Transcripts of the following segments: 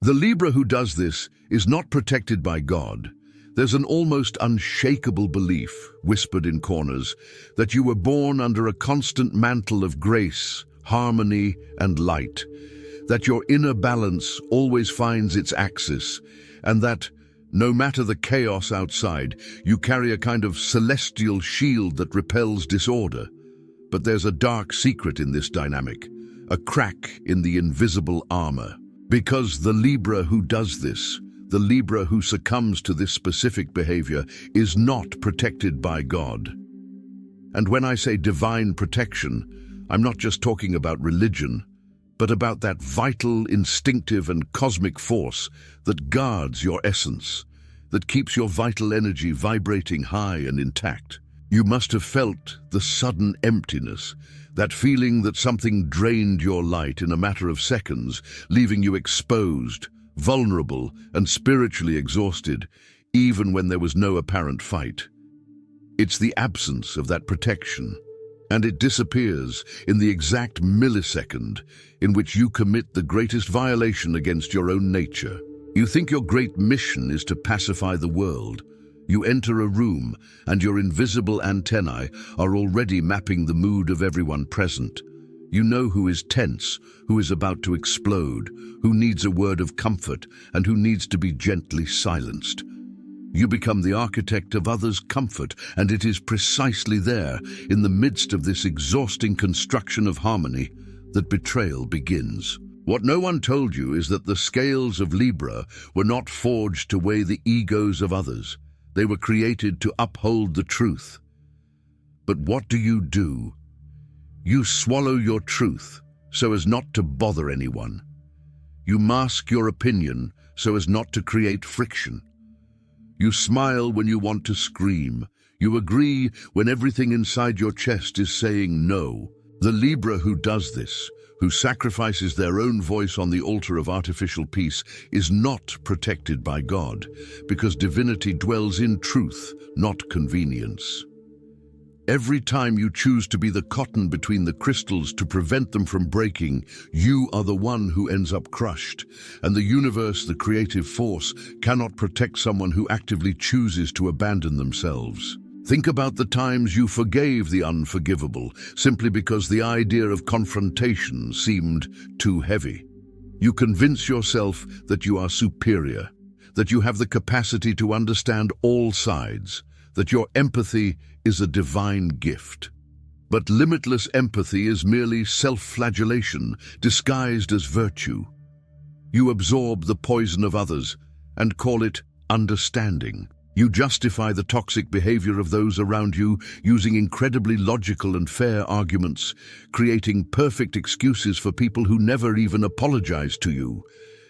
The Libra who does this is not protected by God. There's an almost unshakable belief, whispered in corners, that you were born under a constant mantle of grace, harmony, and light, that your inner balance always finds its axis, and that, no matter the chaos outside, you carry a kind of celestial shield that repels disorder. But there's a dark secret in this dynamic, a crack in the invisible armor. Because the Libra who does this, the Libra who succumbs to this specific behavior, is not protected by God. And when I say divine protection, I'm not just talking about religion, but about that vital, instinctive, and cosmic force that guards your essence, that keeps your vital energy vibrating high and intact. You must have felt the sudden emptiness, that feeling that something drained your light in a matter of seconds, leaving you exposed, vulnerable, and spiritually exhausted, even when there was no apparent fight. It's the absence of that protection, and it disappears in the exact millisecond in which you commit the greatest violation against your own nature. You think your great mission is to pacify the world. You enter a room, and your invisible antennae are already mapping the mood of everyone present. You know who is tense, who is about to explode, who needs a word of comfort, and who needs to be gently silenced. You become the architect of others' comfort, and it is precisely there, in the midst of this exhausting construction of harmony, that betrayal begins. What no one told you is that the scales of Libra were not forged to weigh the egos of others. They were created to uphold the truth. But what do? You swallow your truth so as not to bother anyone. You mask your opinion so as not to create friction. You smile when you want to scream. You agree when everything inside your chest is saying no. The Libra who does this, who sacrifices their own voice on the altar of artificial peace, is not protected by God, because divinity dwells in truth, not convenience. Every time you choose to be the cotton between the crystals to prevent them from breaking, you are the one who ends up crushed, and the universe, the creative force, cannot protect someone who actively chooses to abandon themselves. Think about the times you forgave the unforgivable, simply because the idea of confrontation seemed too heavy. You convince yourself that you are superior, that you have the capacity to understand all sides, that your empathy is a divine gift. But limitless empathy is merely self-flagellation disguised as virtue. You absorb the poison of others and call it understanding. You justify the toxic behavior of those around you using incredibly logical and fair arguments, creating perfect excuses for people who never even apologize to you.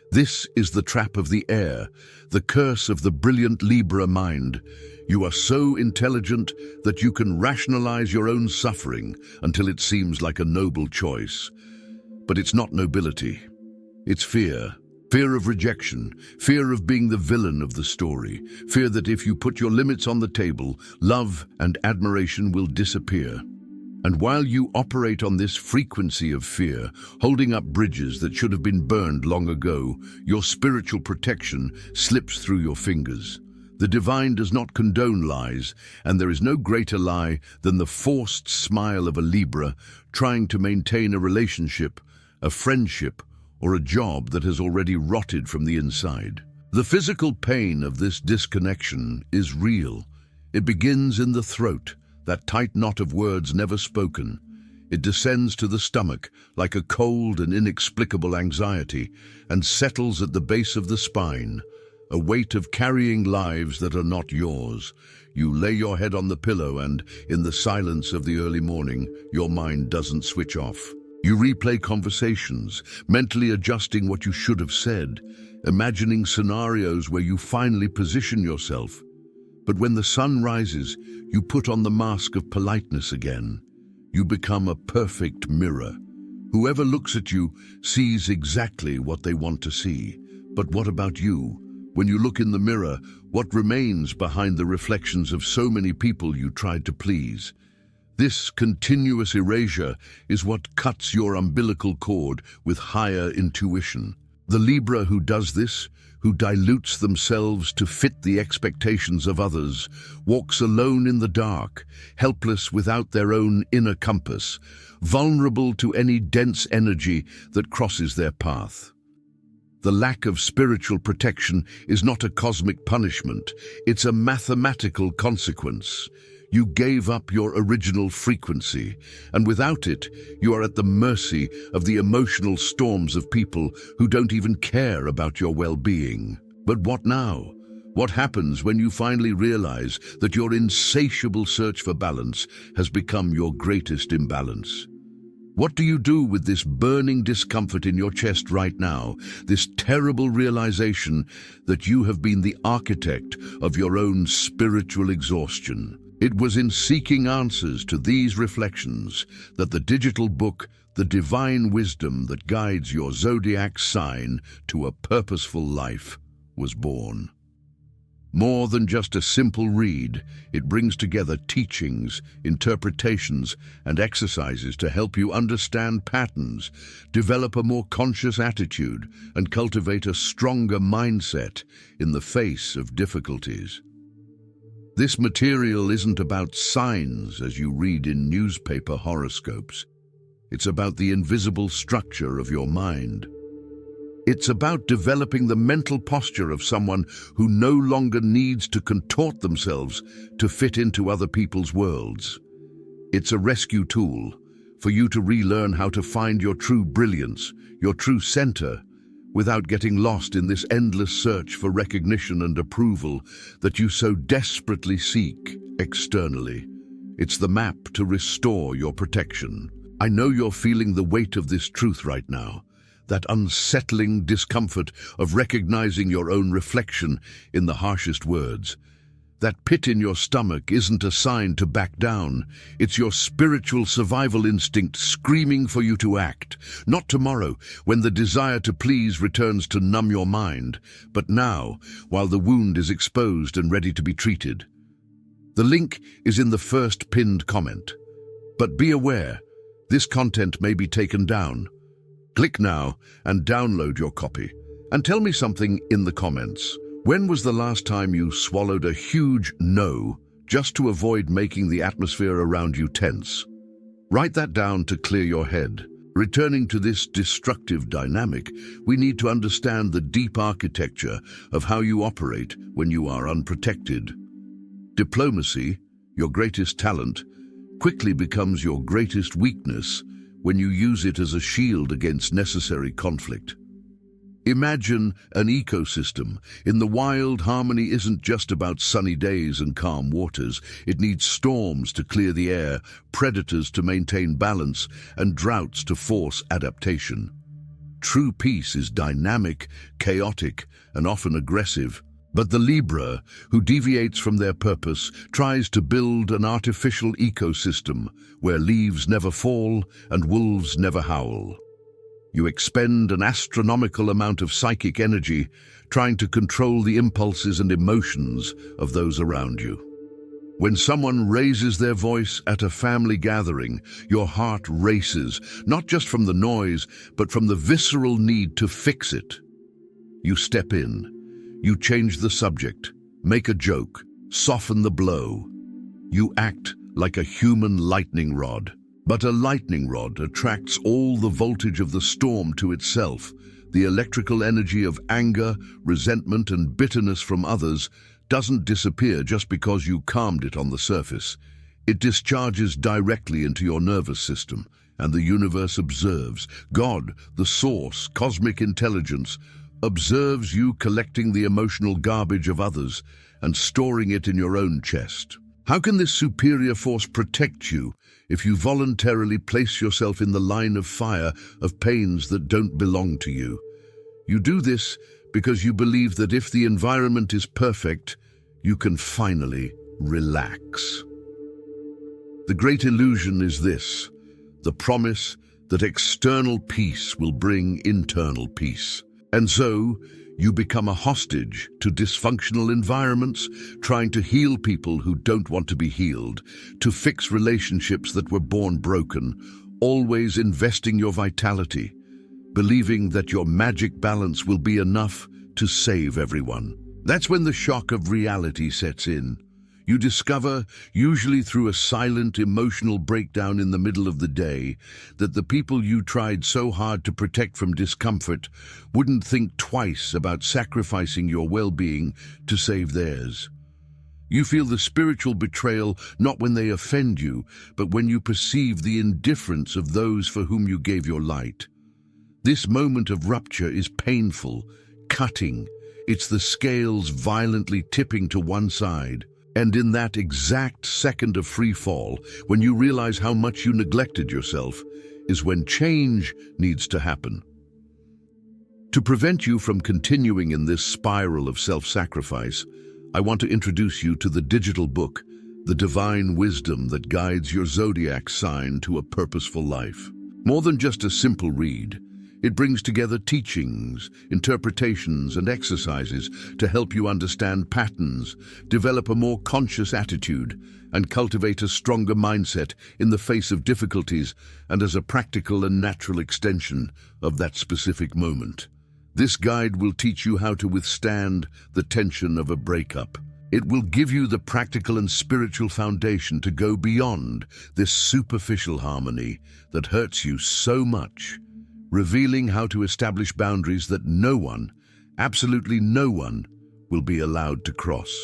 This is the trap of the air, the curse of the brilliant Libra mind. You are so intelligent that you can rationalize your own suffering until it seems like a noble choice. But it's not nobility. It's fear. Fear of rejection, fear of being the villain of the story, fear that if you put your limits on the table, love and admiration will disappear. And while you operate on this frequency of fear, holding up bridges that should have been burned long ago, your spiritual protection slips through your fingers. The divine does not condone lies, and there is no greater lie than the forced smile of a Libra trying to maintain a relationship, a friendship, or a job that has already rotted from the inside. The physical pain of this disconnection is real. It begins in the throat, that tight knot of words never spoken. It descends to the stomach like a cold and inexplicable anxiety and settles at the base of the spine, a weight of carrying lives that are not yours. You lay your head on the pillow and, in the silence of the early morning, your mind doesn't switch off. You replay conversations, mentally adjusting what you should have said, imagining scenarios where you finally position yourself. But when the sun rises, you put on the mask of politeness again. You become a perfect mirror. Whoever looks at you sees exactly what they want to see. But what about you? When you look in the mirror, what remains behind the reflections of so many people you tried to please? This continuous erasure is what cuts your umbilical cord with higher intuition. The Libra who does this, who dilutes themselves to fit the expectations of others, walks alone in the dark, helpless without their own inner compass, vulnerable to any dense energy that crosses their path. The lack of spiritual protection is not a cosmic punishment, it's a mathematical consequence. You gave up your original frequency, and without it, you are at the mercy of the emotional storms of people who don't even care about your well-being. But what now? What happens when you finally realize that your insatiable search for balance has become your greatest imbalance? What do you do with this burning discomfort in your chest right now, this terrible realization that you have been the architect of your own spiritual exhaustion? It was in seeking answers to these reflections that the digital book, The Divine Wisdom That Guides Your Zodiac Sign to a Purposeful Life, was born. More than just a simple read, it brings together teachings, interpretations, and exercises to help you understand patterns, develop a more conscious attitude, and cultivate a stronger mindset in the face of difficulties. This material isn't about signs as you read in newspaper horoscopes. It's about the invisible structure of your mind. It's about developing the mental posture of someone who no longer needs to contort themselves to fit into other people's worlds. It's a rescue tool for you to relearn how to find your true brilliance, your true center, without getting lost in this endless search for recognition and approval that you so desperately seek externally. It's the map to restore your protection. I know you're feeling the weight of this truth right now, that unsettling discomfort of recognizing your own reflection in the harshest words. That pit in your stomach isn't a sign to back down. It's your spiritual survival instinct screaming for you to act. Not tomorrow, when the desire to please returns to numb your mind, but now, while the wound is exposed and ready to be treated. The link is in the first pinned comment. But be aware, this content may be taken down. Click now and download your copy. And tell me something in the comments. When was the last time you swallowed a huge no just to avoid making the atmosphere around you tense? Write that down to clear your head. Returning to this destructive dynamic, we need to understand the deep architecture of how you operate when you are unprotected. Diplomacy, your greatest talent, quickly becomes your greatest weakness when you use it as a shield against necessary conflict. Imagine an ecosystem. In the wild, harmony isn't just about sunny days and calm waters. It needs storms to clear the air, predators to maintain balance, and droughts to force adaptation. True peace is dynamic, chaotic, and often aggressive. But the Libra, who deviates from their purpose, tries to build an artificial ecosystem where leaves never fall and wolves never howl. You expend an astronomical amount of psychic energy trying to control the impulses and emotions of those around you. When someone raises their voice at a family gathering, your heart races, not just from the noise, but from the visceral need to fix it. You step in. You change the subject, make a joke, soften the blow. You act like a human lightning rod. But a lightning rod attracts all the voltage of the storm to itself. The electrical energy of anger, resentment, and bitterness from others doesn't disappear just because you calmed it on the surface. It discharges directly into your nervous system, and the universe observes. God, the source, cosmic intelligence, observes you collecting the emotional garbage of others and storing it in your own chest. How can this superior force protect you if you voluntarily place yourself in the line of fire of pains that don't belong to you? You do this because you believe that if the environment is perfect, you can finally relax. The great illusion is this: the promise that external peace will bring internal peace. And so, you become a hostage to dysfunctional environments, trying to heal people who don't want to be healed, to fix relationships that were born broken, always investing your vitality. believing that your magic balance will be enough to save everyone. That's when the shock of reality sets in. You discover, usually through a silent, emotional breakdown in the middle of the day, that the people you tried so hard to protect from discomfort wouldn't think twice about sacrificing your well-being to save theirs. You feel the spiritual betrayal not when they offend you, but when you perceive the indifference of those for whom you gave your light. This moment of rupture is painful, cutting. It's the scales violently tipping to one side. And in that exact second of free fall, when you realize how much you neglected yourself, is when change needs to happen. To prevent you from continuing in this spiral of self-sacrifice, I want to introduce you to the digital book, The Divine Wisdom That Guides Your Zodiac Sign to a Purposeful Life. More than just a simple read, it brings together teachings, interpretations, and exercises to help you understand patterns, develop a more conscious attitude, and cultivate a stronger mindset in the face of difficulties and as a practical and natural extension of that specific moment. This guide will teach you how to withstand the tension of a breakup. It will give you the practical and spiritual foundation to go beyond this superficial harmony that hurts you so much, revealing how to establish boundaries that no one, absolutely no one, will be allowed to cross.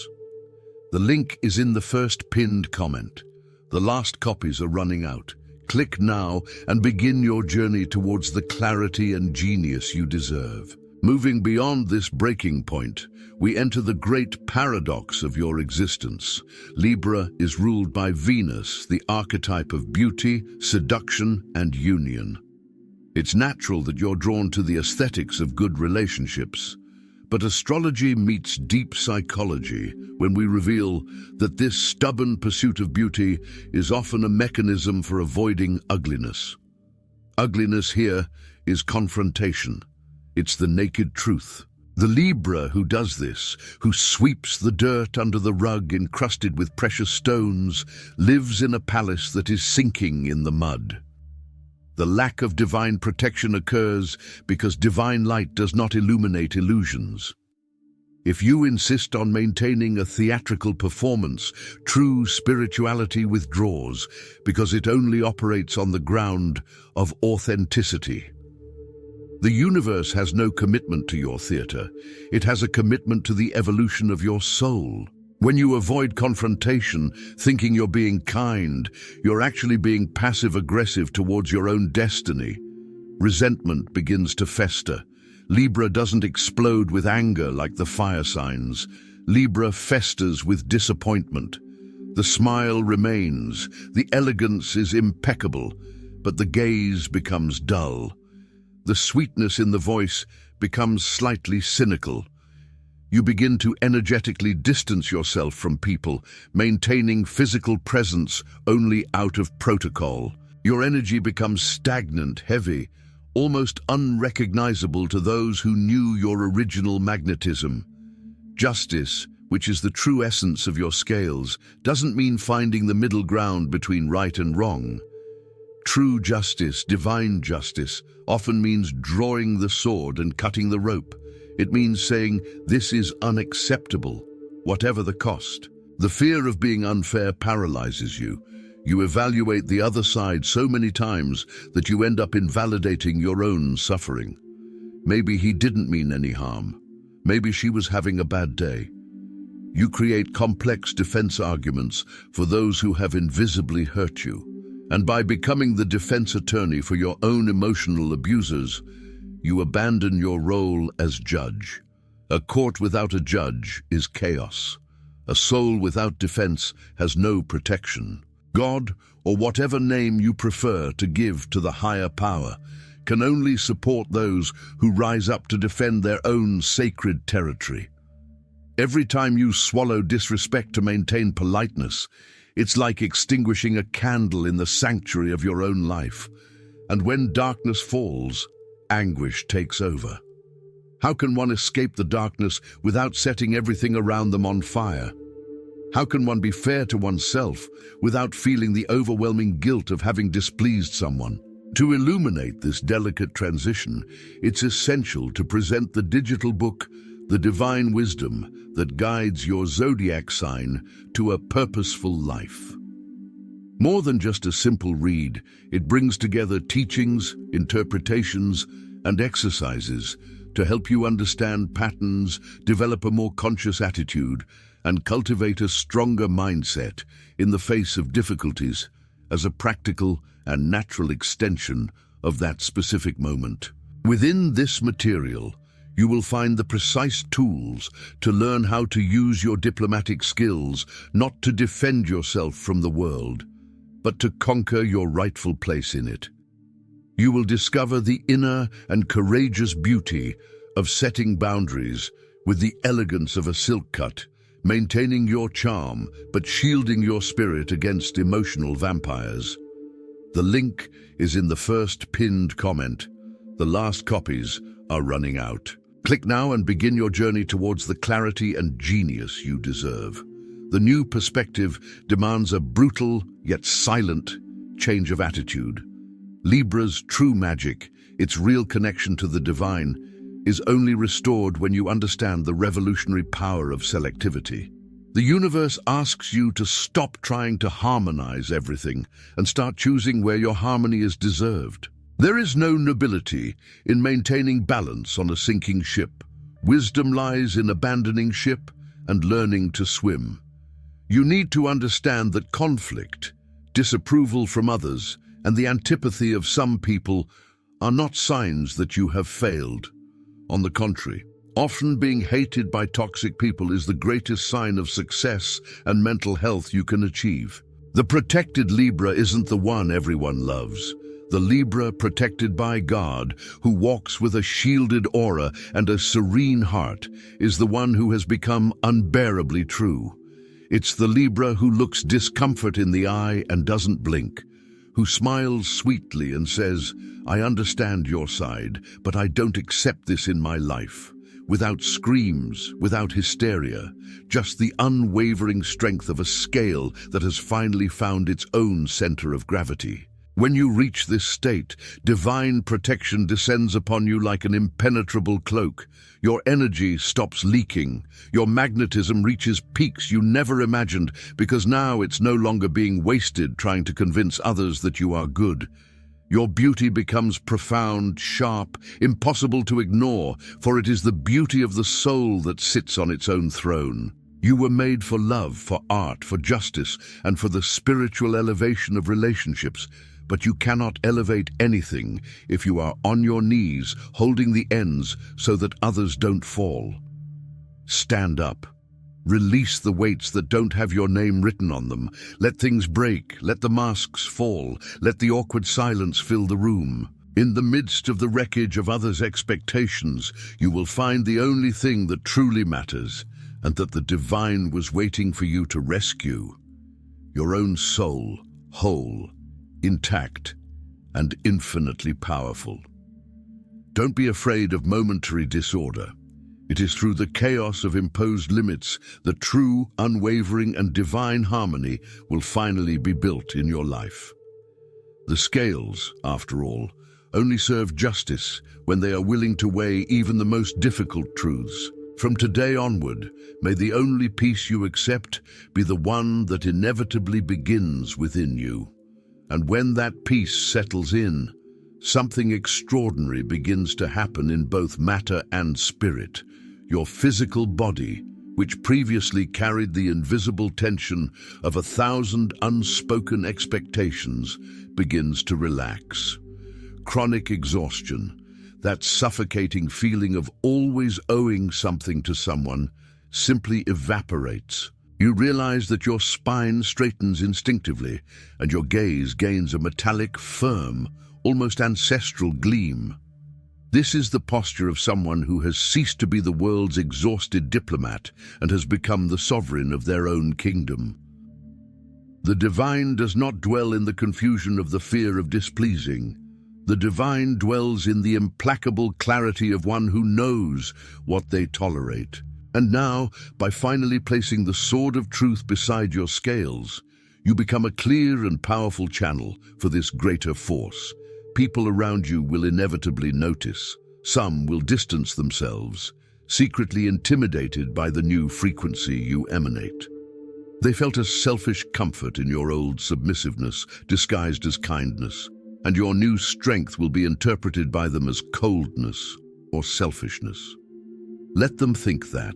The link is in the first pinned comment. The last copies are running out. Click now and begin your journey towards the clarity and genius you deserve. Moving beyond this breaking point, we enter the great paradox of your existence. Libra is ruled by Venus, the archetype of beauty, seduction, and union. It's natural that you're drawn to the aesthetics of good relationships, but astrology meets deep psychology when we reveal that this stubborn pursuit of beauty is often a mechanism for avoiding ugliness. Ugliness here is confrontation. It's the naked truth. The Libra who does this, who sweeps the dirt under the rug encrusted with precious stones, lives in a palace that is sinking in the mud. The lack of divine protection occurs because divine light does not illuminate illusions. If you insist on maintaining a theatrical performance, true spirituality withdraws because it only operates on the ground of authenticity. The universe has no commitment to your theater. It has a commitment to the evolution of your soul. When you avoid confrontation, thinking you're being kind, you're actually being passive-aggressive towards your own destiny. Resentment begins to fester. Libra doesn't explode with anger like the fire signs. Libra festers with disappointment. The smile remains, the elegance is impeccable, but the gaze becomes dull. The sweetness in the voice becomes slightly cynical. You begin to energetically distance yourself from people, maintaining physical presence only out of protocol. Your energy becomes stagnant, heavy, almost unrecognizable to those who knew your original magnetism. Justice, which is the true essence of your scales, doesn't mean finding the middle ground between right and wrong. True justice, divine justice, often means drawing the sword and cutting the rope. It means saying, this is unacceptable, whatever the cost. The fear of being unfair paralyzes you. You evaluate the other side so many times that you end up invalidating your own suffering. Maybe he didn't mean any harm. Maybe she was having a bad day. You create complex defense arguments for those who have invisibly hurt you. And by becoming the defense attorney for your own emotional abusers, you abandon your role as judge. A court without a judge is chaos. A soul without defense has no protection. God, or whatever name you prefer to give to the higher power, can only support those who rise up to defend their own sacred territory. Every time you swallow disrespect to maintain politeness, it's like extinguishing a candle in the sanctuary of your own life. And when darkness falls, anguish takes over. How can one escape the darkness without setting everything around them on fire? How can one be fair to oneself without feeling the overwhelming guilt of having displeased someone? To illuminate this delicate transition, it's essential to present the digital book, The Divine Wisdom that guides your zodiac sign to a purposeful life. More than just a simple read, it brings together teachings, interpretations, and exercises to help you understand patterns, develop a more conscious attitude, and cultivate a stronger mindset in the face of difficulties as a practical and natural extension of that specific moment. Within this material, you will find the precise tools to learn how to use your diplomatic skills not to defend yourself from the world, but to conquer your rightful place in it. You will discover the inner and courageous beauty of setting boundaries with the elegance of a silk cut, maintaining your charm but shielding your spirit against emotional vampires. The link is in the first pinned comment. The last copies are running out. Click now and begin your journey towards the clarity and genius you deserve. The new perspective demands a brutal yet silent change of attitude. Libra's true magic, its real connection to the divine, is only restored when you understand the revolutionary power of selectivity. The universe asks you to stop trying to harmonize everything and start choosing where your harmony is deserved. There is no nobility in maintaining balance on a sinking ship. Wisdom lies in abandoning ship and learning to swim. You need to understand that conflict, disapproval from others, and the antipathy of some people are not signs that you have failed. On the contrary, often being hated by toxic people is the greatest sign of success and mental health you can achieve. The protected Libra isn't the one everyone loves. The Libra protected by God, who walks with a shielded aura and a serene heart, is the one who has become unbearably true. It's the Libra who looks discomfort in the eye and doesn't blink, who smiles sweetly and says, "I understand your side, but I don't accept this in my life." Without screams, without hysteria, just the unwavering strength of a scale that has finally found its own center of gravity. When you reach this state, divine protection descends upon you like an impenetrable cloak. Your energy stops leaking. Your magnetism reaches peaks you never imagined, because now it's no longer being wasted trying to convince others that you are good. Your beauty becomes profound, sharp, impossible to ignore, for it is the beauty of the soul that sits on its own throne. You were made for love, for art, for justice, and for the spiritual elevation of relationships. But you cannot elevate anything if you are on your knees, holding the ends so that others don't fall. Stand up. Release the weights that don't have your name written on them. Let things break. Let the masks fall. Let the awkward silence fill the room. In the midst of the wreckage of others' expectations, you will find the only thing that truly matters, and that the divine was waiting for you to rescue. Your own soul, whole, intact, and infinitely powerful. Don't be afraid of momentary disorder. It is through the chaos of imposed limits that true, unwavering, and divine harmony will finally be built in your life. The scales, after all, only serve justice when they are willing to weigh even the most difficult truths. From today onward, may the only peace you accept be the one that inevitably begins within you. And when that peace settles in, something extraordinary begins to happen in both matter and spirit. Your physical body, which previously carried the invisible tension of 1,000 unspoken expectations, begins to relax. Chronic exhaustion, that suffocating feeling of always owing something to someone, simply evaporates. You realize that your spine straightens instinctively, and your gaze gains a metallic, firm, almost ancestral gleam. This is the posture of someone who has ceased to be the world's exhausted diplomat and has become the sovereign of their own kingdom. The divine does not dwell in the confusion of the fear of displeasing. The divine dwells in the implacable clarity of one who knows what they tolerate. And now, by finally placing the sword of truth beside your scales, you become a clear and powerful channel for this greater force. people around you will inevitably notice. Some will distance themselves, secretly intimidated by the new frequency you emanate. They felt a selfish comfort in your old submissiveness disguised as kindness, and your new strength will be interpreted by them as coldness or selfishness. Let them think that.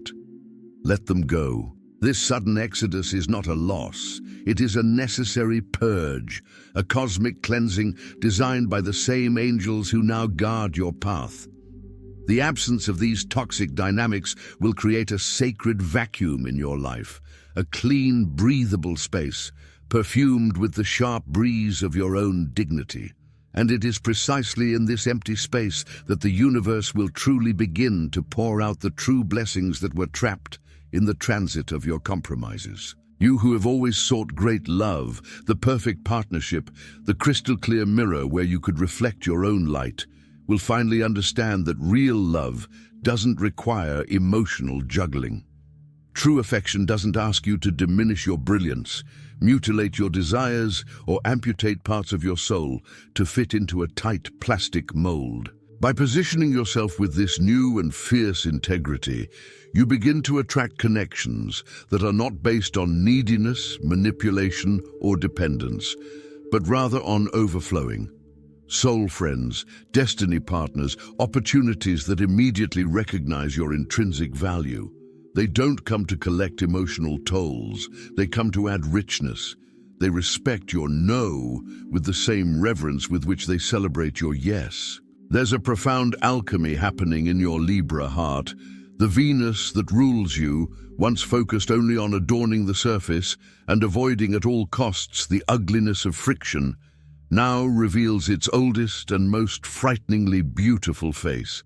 Let them go. This sudden exodus is not a loss. It is a necessary purge, a cosmic cleansing designed by the same angels who now guard your path. The absence of these toxic dynamics will create a sacred vacuum in your life, a clean, breathable space, perfumed with the sharp breeze of your own dignity. And it is precisely in this empty space that the universe will truly begin to pour out the true blessings that were trapped in the transit of your compromises. You who have always sought great love, the perfect partnership, the crystal-clear mirror where you could reflect your own light, will finally understand that real love doesn't require emotional juggling. True affection doesn't ask you to diminish your brilliance, mutilate your desires, or amputate parts of your soul to fit into a tight plastic mold. By positioning yourself with this new and fierce integrity, you begin to attract connections that are not based on neediness, manipulation, or dependence, but rather on overflowing. Soul friends, destiny partners, opportunities that immediately recognize your intrinsic value. They don't come to collect emotional tolls, they come to add richness. They respect your no with the same reverence with which they celebrate your yes. There's a profound alchemy happening in your Libra heart. The Venus that rules you, once focused only on adorning the surface and avoiding at all costs the ugliness of friction, now reveals its oldest and most frighteningly beautiful face.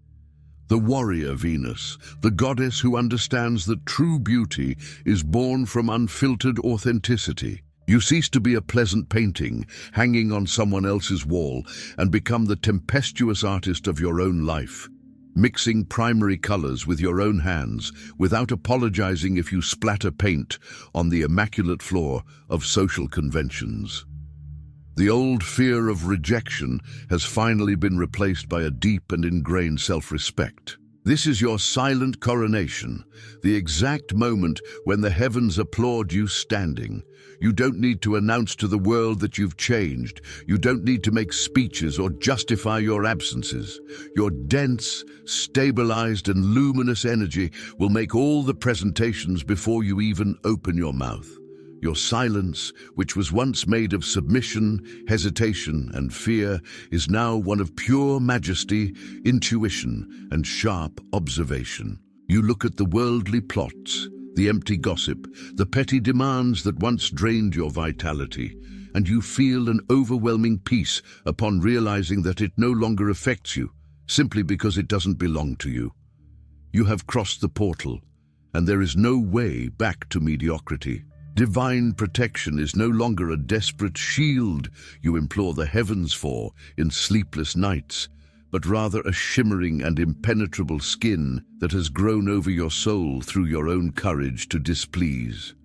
The warrior Venus, the goddess who understands that true beauty is born from unfiltered authenticity. You cease to be a pleasant painting hanging on someone else's wall and become the tempestuous artist of your own life, mixing primary colors with your own hands without apologizing if you splatter paint on the immaculate floor of social conventions. The old fear of rejection has finally been replaced by a deep and ingrained self-respect. This is your silent coronation, the exact moment when the heavens applaud you standing. You don't need to announce to the world that you've changed. You don't need to make speeches or justify your absences. Your dense, stabilized, and luminous energy will make all the presentations before you even open your mouth. Your silence, which was once made of submission, hesitation, and fear, is now one of pure majesty, intuition, and sharp observation. You look at the worldly plots, the empty gossip, the petty demands that once drained your vitality, and you feel an overwhelming peace upon realizing that it no longer affects you, simply because it doesn't belong to you. You have crossed the portal, and there is no way back to mediocrity. Divine protection is no longer a desperate shield you implore the heavens for in sleepless nights, but rather a shimmering and impenetrable skin that has grown over your soul through your own courage to displease.